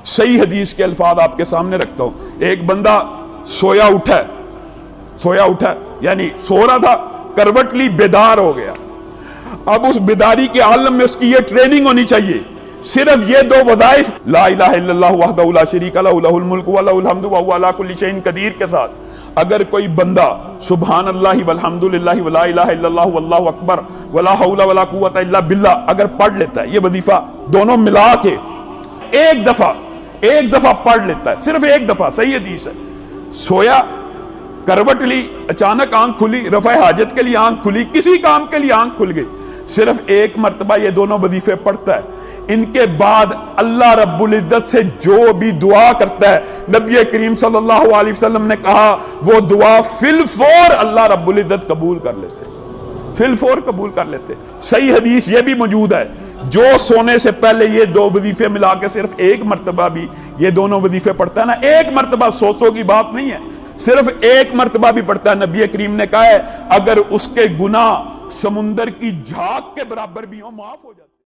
صحیح حدیث کے الفاظ آپ کے سامنے رکھتا ہوں. ایک بندہ سویا اٹھا یعنی سو رہا تھا، کروٹ لی، بیدار ہو گیا. اب اس بیداری کے عالم میں اس کی یہ ٹریننگ ہونی چاہیے، صرف یہ دو وظائف لا الہ الا اللہ وحدہ لا شریک لہ لہ الملک ولہ الحمد وہو علی کل شیء قدیر کے ساتھ اگر کوئی بندہ سبحان اللہ والحمد للہ ولا الہ الا اللہ واللہ اکبر ولا حول ولا قوۃ الا باللہ اگر پڑھ لیتا ہے، یہ وظیفہ دونوں ملا کے ایک دفعہ پڑھ لیتا ہے، صرف ایک دفعہ، صحیح حدیث ہے. سویا، کروٹ لی، اچانک آنکھ کھلی، رفع حاجت کے لیے آنکھ کھلی، کسی کام کے لیے آنکھ کھل گئی، صرف ایک مرتبہ یہ دونوں وظیفے پڑھتا ہے. ان کے بعد اللہ رب العزت سے جو بھی دعا کرتا ہے، نبی کریم صلی اللہ علیہ وسلم نے کہا وہ دعا فی الفور اللہ رب العزت قبول کر لیتے، فی الفور قبول کر لیتے. صحیح حدیث یہ بھی موجود ہے، جو سونے سے پہلے یہ دو وظیفے ملا کے صرف ایک مرتبہ بھی یہ دونوں وظیفے پڑھتا ہے نا، ایک مرتبہ سو کی بات نہیں ہے، صرف ایک مرتبہ بھی پڑھتا ہے، نبی کریم نے کہا ہے اگر اس کے گناہ سمندر کی جھاگ کے برابر بھی ہوں معاف ہو جاتے.